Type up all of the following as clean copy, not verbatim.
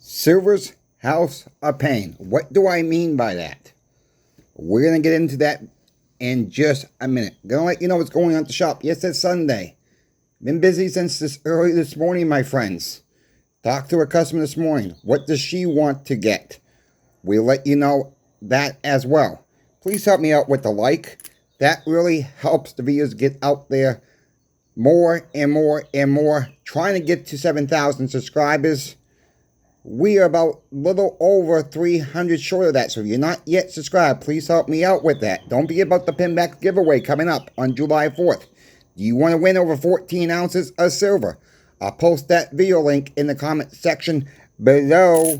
Silver's House of Pain. What do I mean by that? We're going to get into that in just a minute. Going to let you know what's going on at the shop. Yes, it's Sunday. Been busy since early this morning, my friends. Talked to a customer this morning. What does she want to get? We'll let you know that as well. Please help me out with the like. That really helps the videos get out there more and more and more. Trying to get to 7,000 subscribers. We are about a little over 300 short of that. So if you're not yet subscribed, please help me out with that. Don't forget about the Pinback giveaway coming up on July 4th. Do you want to win over 14 ounces of silver? I'll post that video link in the comment section below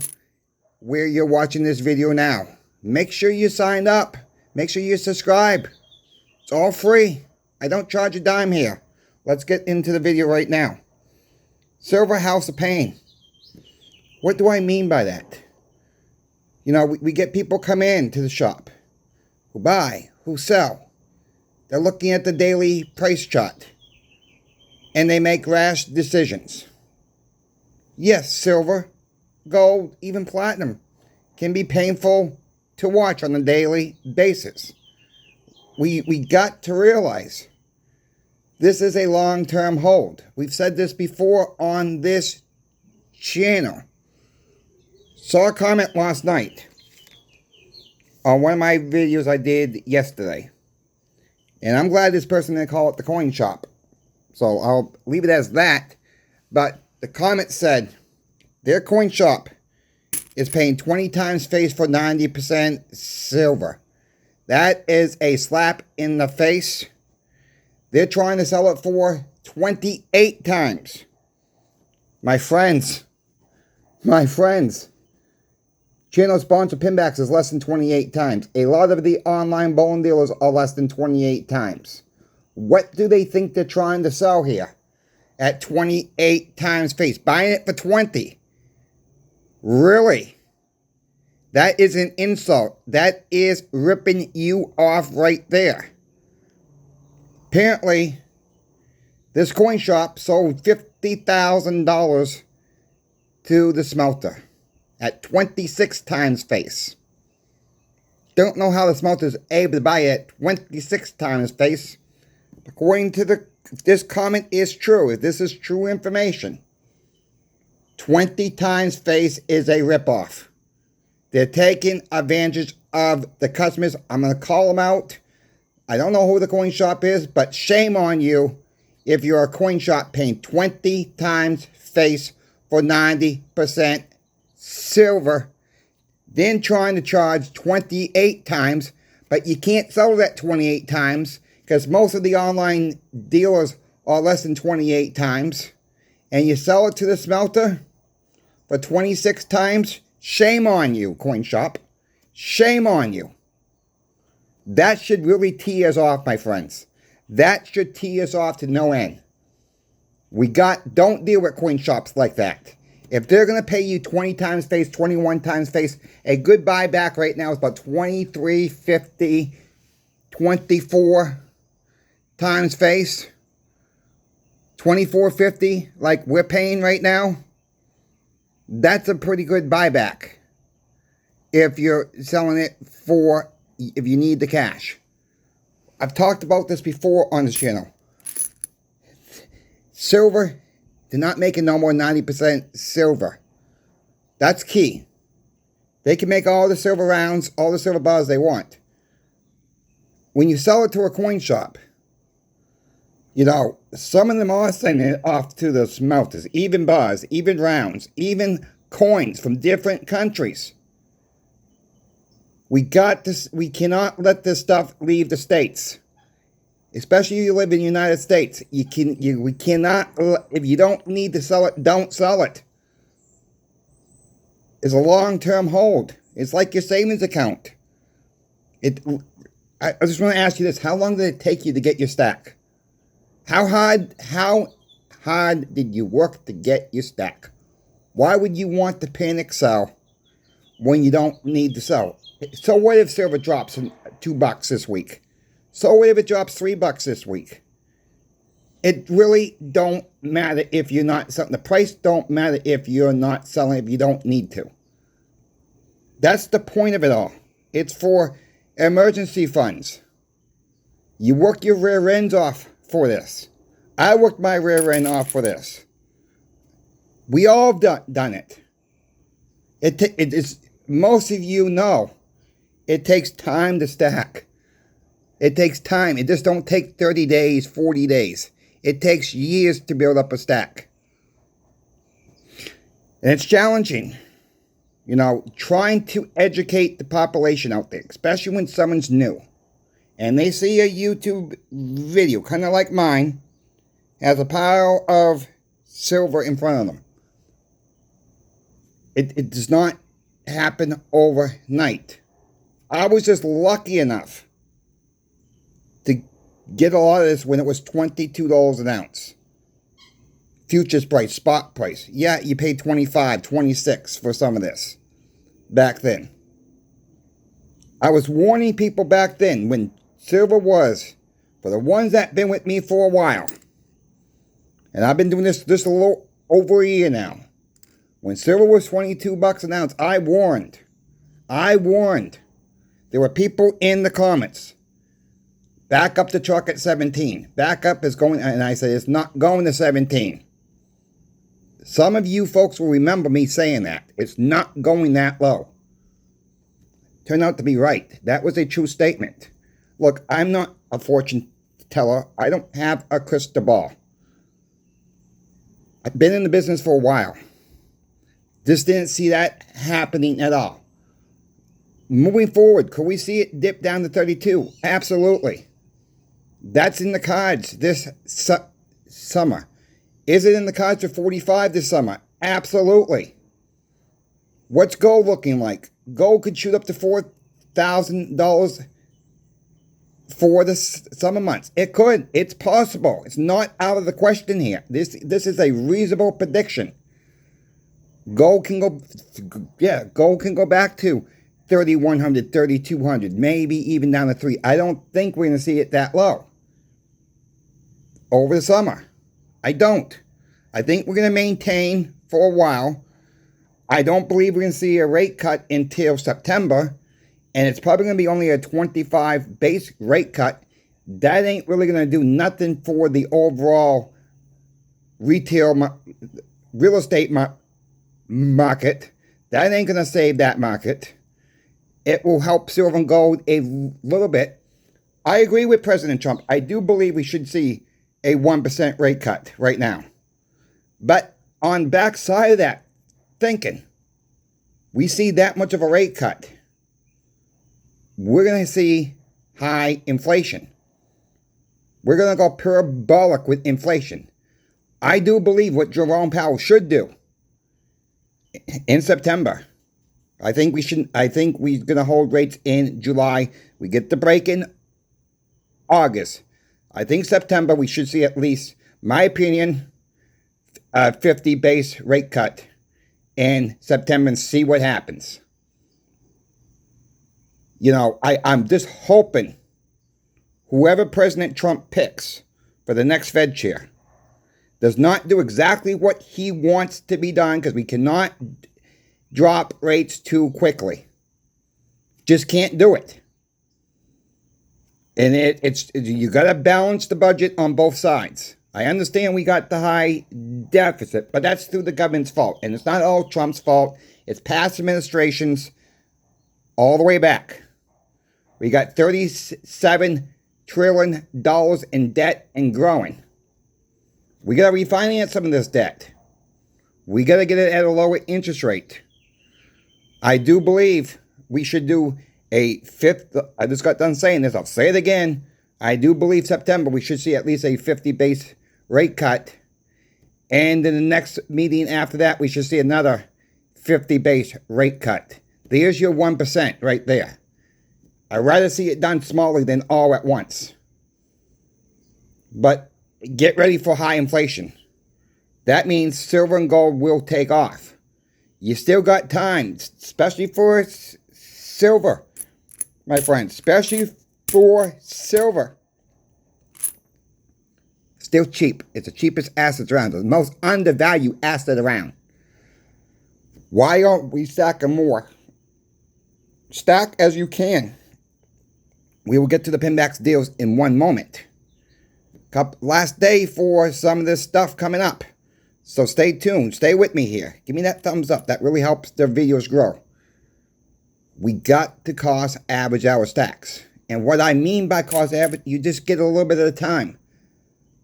where you're watching this video now. Make sure you sign up. Make sure you subscribe. It's all free. I don't charge a dime here. Let's get into the video right now. Silver House of Pain. What do I mean by that? You know, we get people come in to the shop who buy, who sell. They're looking at the daily price chart and they make rash decisions. Yes, silver, gold, even platinum can be painful to watch on a daily basis. We got to realize this is a long-term hold. We've said this before on this channel. Saw a comment last night on one of my videos I did yesterday. And I'm glad this person didn't call it the coin shop. So I'll leave it as that. But the comment said their coin shop is paying 20 times face for 90% silver. That is a slap in the face. They're trying to sell it for 28 times. My friends. Channel sponsor Pinbacks is less than 28 times. A lot of the online bowling dealers are less than 28 times. What do they think they're trying to sell here? At 28 times face. Buying it for 20. Really? That is an insult. That is ripping you off right there. Apparently, this coin shop sold $50,000 to the smelter at 26 times face. Don't know how the smelter is able to buy it at 26 times face. According to this comment is true. If this is true information, 20 times face is a ripoff. They're taking advantage of the customers. I'm going to call them out. I don't know who the coin shop is, but shame on you if you're a coin shop paying 20 times face for 90% silver, then trying to charge 28 times, but you can't sell it at 28 times because most of the online dealers are less than 28 times, and you sell it to the smelter for 26 times. Shame on you, coin shop. Shame on you. That should really tee us off, my friends. That should tee us off to no end. Don't deal with coin shops like that. If they're going to pay you 20 times face, 21 times face, a good buyback right now is about $23.50, 24 times face, $24.50 like we're paying right now. That's a pretty good buyback if you're selling it if you need the cash. I've talked about this before on this channel. Silver, they're not making no more 90% silver. That's key. They can make all the silver rounds, all the silver bars they want. When you sell it to a coin shop, you know, some of them are sending it off to the smelters, even bars, even rounds, even coins from different countries. We cannot let this stuff leave the States. Especially if you live in the United States. We cannot, if you don't need to sell it, don't sell it. It's a long-term hold. It's like your savings account. I just want to ask you this. How long did it take you to get your stack? How hard did you work to get your stack? Why would you want to panic sell when you don't need to sell? So what if silver drops $2 this week? So what if it drops $3 this week? It really don't matter if you're not selling. The price don't matter if you're not selling, if you don't need to. That's the point of it all. It's for emergency funds. You work your rear ends off for this. I worked my rear end off for this. We all have done it. It is, most of you know, it takes time to stack. It takes time. It just don't take 30 days, 40 days. It takes years to build up a stack. And it's challenging. You know, trying to educate the population out there, especially when someone's new. And they see a YouTube video, kind of like mine, has a pile of silver in front of them. It does not happen overnight. I was just lucky enough to get a lot of this when it was $22 an ounce. Futures price, spot price. Yeah, you paid $25, $26 for some of this back then. I was warning people back then when silver was, for the ones that been with me for a while, and I've been doing this a little over a year now. When silver was $22 an ounce, I warned. There were people in the comments. Back up the truck at 17. Back up is going, and I said, it's not going to 17. Some of you folks will remember me saying that. It's not going that low. Turned out to be right. That was a true statement. Look, I'm not a fortune teller. I don't have a crystal ball. I've been in the business for a while. Just didn't see that happening at all. Moving forward, could we see it dip down to 32? Absolutely. That's in the cards this summer. Is it in the cards for 45 this summer? Absolutely. What's gold looking like? Gold could shoot up to $4,000 for the summer months. It could. It's possible. It's not out of the question here. This is a reasonable prediction. Gold can go back to 3,100, 3,200, maybe even down to 3. I don't think we're going to see it that low over the summer. I don't. I think we're going to maintain for a while. I don't believe we're going to see a rate cut until September, and it's probably going to be only a 25 base rate cut. That ain't really going to do nothing for the overall real estate market. That ain't going to save that market. It will help silver and gold a little bit. I agree with President Trump. I do believe we should see a 1% rate cut right now. But on backside of that thinking, we see that much of a rate cut, we're going to see high inflation. We're going to go parabolic with inflation. I do believe what Jerome Powell should do in September. I think we're going to hold rates in July. We get the break in August. I think September we should see at least, my opinion, a 50 base rate cut in September and see what happens. You know, I'm just hoping whoever President Trump picks for the next Fed chair does not do exactly what he wants to be done, because we cannot drop rates too quickly. Just can't do it. And you got to balance the budget on both sides. I understand we got the high deficit, but that's through the government's fault. And it's not all Trump's fault. It's past administrations all the way back. We got $37 trillion in debt and growing. We got to refinance some of this debt. We got to get it at a lower interest rate. I do believe we should do a fifth. I just got done saying this. I'll say it again. I do believe September we should see at least a 50 base rate cut. And in the next meeting after that, we should see another 50 base rate cut. There's your 1% right there. I'd rather see it done smaller than all at once. But get ready for high inflation. That means silver and gold will take off. You still got time, especially for silver, my friends, especially for silver. still cheap. It's the cheapest asset around. The most undervalued asset around. Why aren't we stacking more? Stack as you can. We will get to the Pinbacks deals in one moment. Last day for some of this stuff coming up. So stay tuned. Stay with me here. Give me that thumbs up. That really helps their videos grow. We got to cost average our stacks. And what I mean by cost average, you just get a little bit at a time.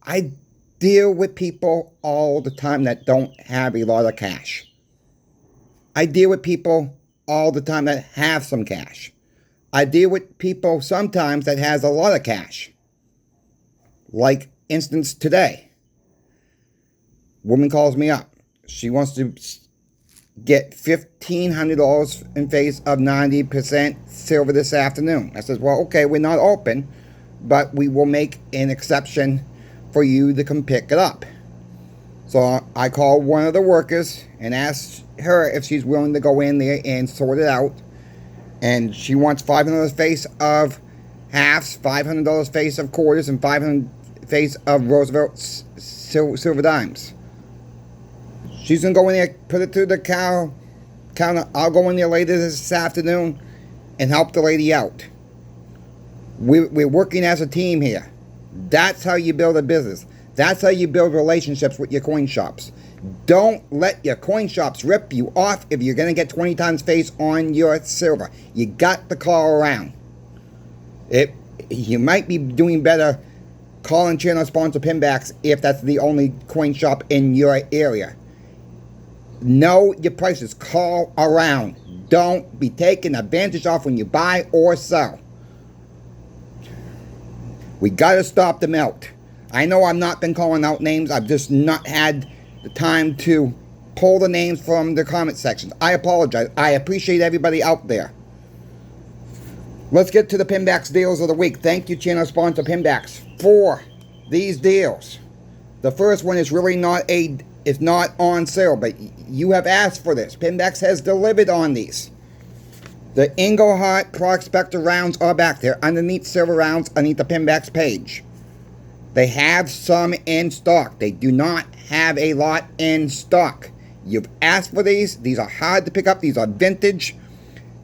I deal with people all the time that don't have a lot of cash. I deal with people all the time that have some cash. I deal with people sometimes that has a lot of cash. Like instance today. Woman calls me up. She wants to get $1,500 in face of 90% silver this afternoon. I says, well, okay, we're not open, but we will make an exception for you to come pick it up. So I called one of the workers and asked her if she's willing to go in there and sort it out. And she wants $500 face of halves, $500 face of quarters, and $500 face of Roosevelt silver dimes. She's going to go in there, put it through the counter. I'll go in there later this afternoon and help the lady out. We're working as a team here. That's how you build a business. That's how you build relationships with your coin shops. Don't let your coin shops rip you off if you're going to get 20 times face on your silver. You got to call around. You might be doing better calling channel sponsor Pinbacks if that's the only coin shop in your area. Know your prices. Call around. Don't be taken advantage of when you buy or sell. We got to stop the melt. I know I've not been calling out names. I've just not had the time to pull the names from the comment sections. I apologize. I appreciate everybody out there. Let's get to the Pinbacks deals of the week. Thank you, channel sponsor Pinbacks, for these deals. The first one is really not on sale, but you have asked for this. Pinbacks has delivered on these. The Engelhardt Prospector rounds are back there underneath silver rounds underneath the Pinbacks page. They have some in stock. They do not have a lot in stock. You've asked for these. These are hard to pick up. These are vintage.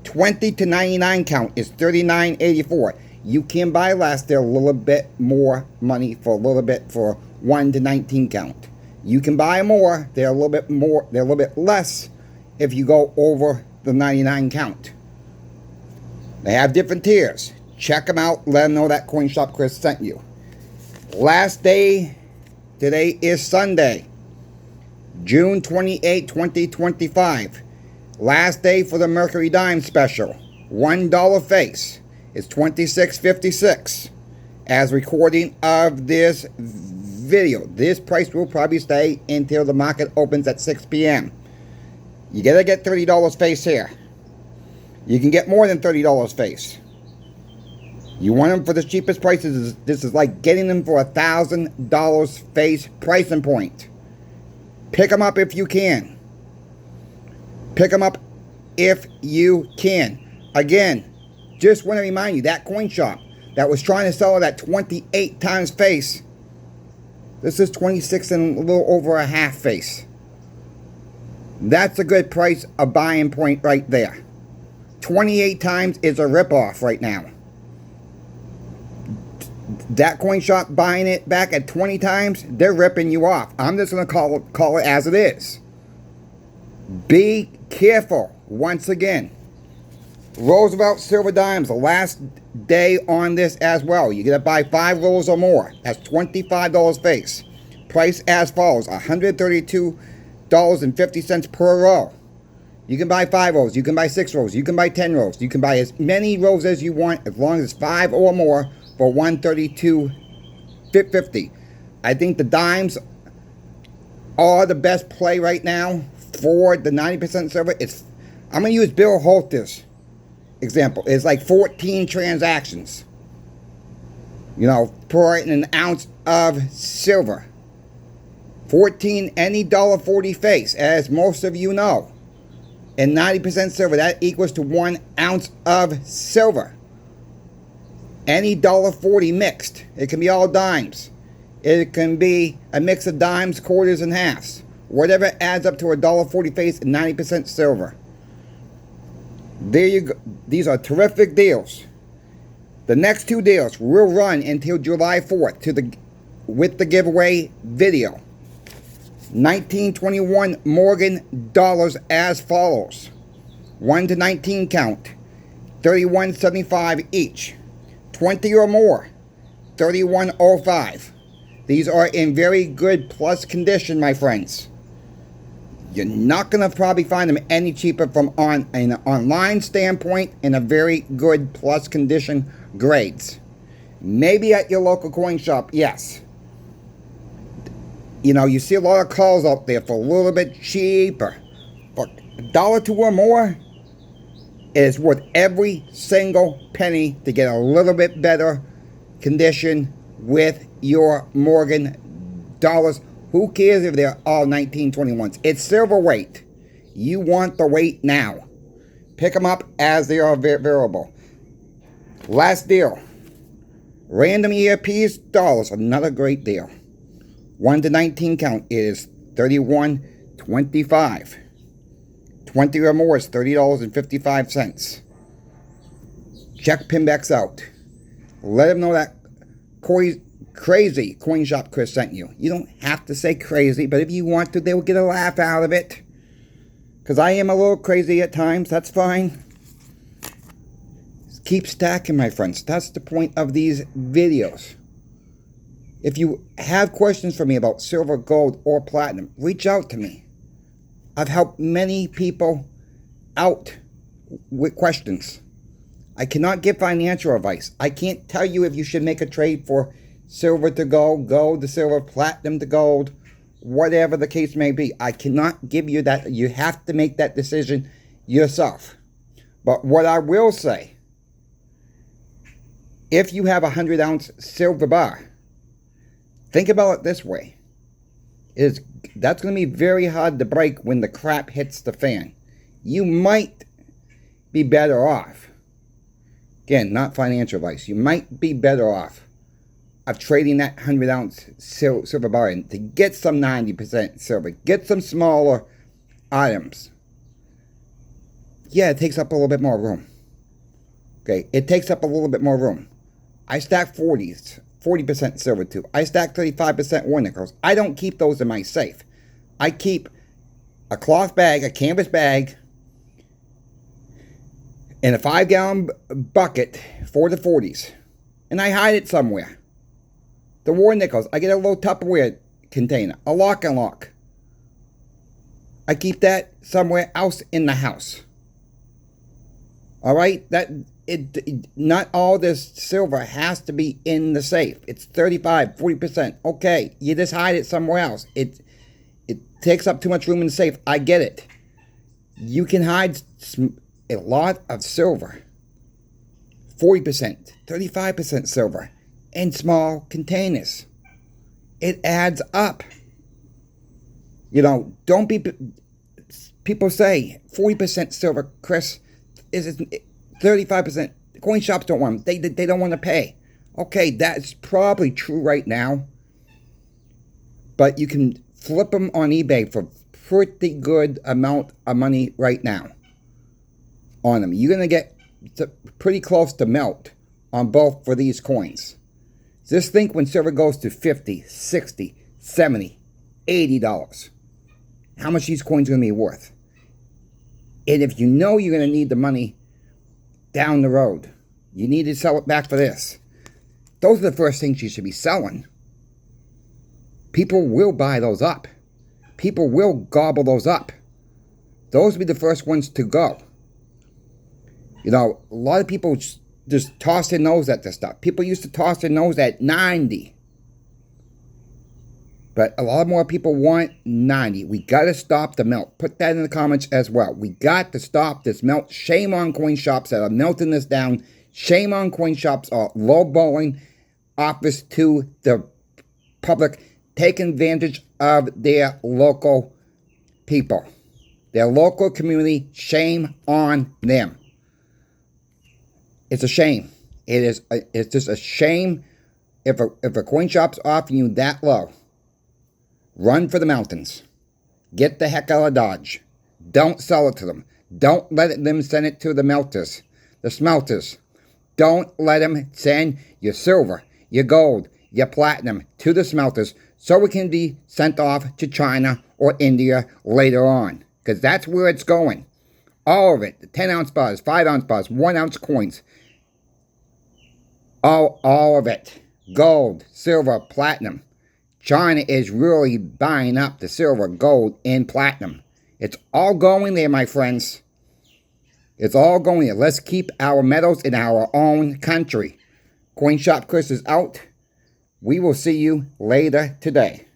20 to 99 count is $39.84. You can buy less. They're a little bit more money for a little bit for 1 to 19 count. You can buy more. They're a little bit more. They're a little bit less if you go over the 99 count. They have different tiers. Check them out. Let them know that Coin Shop Chris sent you. Last day today is Sunday, June 28, 2025. Last day for the Mercury Dime special. $1 face is $26.56. As recording of this video, this price will probably stay until the market opens at 6 p.m. You gotta get $30 face here. You can get more than $30 face. You want them for the cheapest prices. This is like getting them for $1,000 face pricing point. Pick them up if you can. Pick them up if you can. Again, just want to remind you, that coin shop that was trying to sell it at 28 times face, this is 26 and a little over a half face. That's a good price, a buying point right there. 28 times is a ripoff right now. That coin shop buying it back at 20 times, they're ripping you off. I'm just going to call it as it is. Be careful. Once again, Roosevelt silver dimes, the last day on this as well. You got to buy 5 rolls or more. That's $25 face. Price as follows: $132.50 per roll. You can buy 5 rolls. You can buy 6 rolls. You can buy 10 rolls. You can buy as many rolls as you want, as long as it's 5 or more, for $132.50. I think the dimes are the best play right now for the 90% silver. I'm going to use Bill Holter's example. It's like 14 transactions, for an ounce of silver. 14, any $1.40 face, as most of you know. And 90% silver, that equals to 1 ounce of silver. Any $1.40 mixed. It can be all dimes. It can be a mix of dimes, quarters, and halves. Whatever adds up to $1.40 face and 90% silver. There you go. These are terrific deals. The next two deals will run until July 4th with the giveaway video. 1921 Morgan dollars as follows. 1 to 19 count, $31.75 each. 20 or more, $31.05. These are in very good plus condition, my friends. You're not going to probably find them any cheaper from an online standpoint in a very good plus condition grades. Maybe at your local coin shop, yes. You know, you see a lot of calls out there for a little bit cheaper. But $1.02 or more is worth every single penny to get a little bit better condition with your Morgan dollars. Who cares if they're all 1921s? It's silver weight. You want the weight now. Pick them up as they are variable. Last deal. Random earpiece dollars. Another great deal. 1 to 19 count is $31.25. 20 or more is $30.55. Check Pinbacks out. Let them know that crazy coin shop Chris sent you. You don't have to say crazy, but if you want to, they will get a laugh out of it. Because I am a little crazy at times. That's fine. Keep stacking, my friends. That's the point of these videos. If you have questions for me about silver, gold, or platinum, reach out to me. I've helped many people out with questions. I cannot give financial advice. I can't tell you if you should make a trade for silver to gold, gold to silver, platinum to gold, whatever the case may be. I cannot give you that. You have to make that decision yourself. But what I will say, if you have a 100-ounce silver bar, think about it this way. That's going to be very hard to break when the crap hits the fan. You might be better off. Again, not financial advice. You might be better off of trading that 100-ounce silver bar in to get some 90% silver. Get some smaller items. Yeah, it takes up a little bit more room. Okay, it takes up a little bit more room. I stack 40% silver too. I stack 35% war nickels. I don't keep those in my safe. I keep a cloth bag, a canvas bag, in a 5-gallon bucket for the 40s. And I hide it somewhere. The war nickels, I get a little Tupperware container, a lock and lock. I keep that somewhere else in the house. All right? Not all this silver has to be in the safe. It's 35, 40%. Okay, you just hide it somewhere else. It takes up too much room in the safe. I get it. You can hide a lot of silver, 40%, 35% silver, in small containers. It adds up. You know, don't be... People say 40% silver, Chris, is 35%. Coin shops don't want them. They don't want to pay. Okay, that's probably true right now. But you can flip them on eBay for pretty good amount of money right now on them. You're going to get pretty close to melt on both for these coins. Just think when silver goes to $50, $60, $70, $80. How much these coins are going to be worth. And if you know you're going to need the money down the road, you need to sell it back for this. Those are the first things you should be selling. People will buy those up. People will gobble those up. Those will be the first ones to go. You know, a lot of people just toss their nose at this stuff. People used to toss their nose at 90. But a lot more people want 90. We got to stop the melt. Put that in the comments as well. We got to stop this melt. Shame on coin shops that are melting this down. Shame on coin shops are lowballing offers to the public, taking advantage of their local people, their local community. Shame on them. It's a shame. It's just a shame If a coin shop's offering you that low, run for the mountains. Get the heck out of Dodge. Don't sell it to them. Don't let them send it to the melters, the smelters. Don't let them send your silver, your gold, your platinum to the smelters so it can be sent off to China or India later on. Because that's where it's going. All of it. The 10-ounce bars, 5-ounce bars, 1-ounce coins. All of it. Gold, silver, platinum. China is really buying up the silver, gold, and platinum. It's all going there, my friends. It's all going there. Let's keep our metals in our own country. Coin Shop Chris is out. We will see you later today.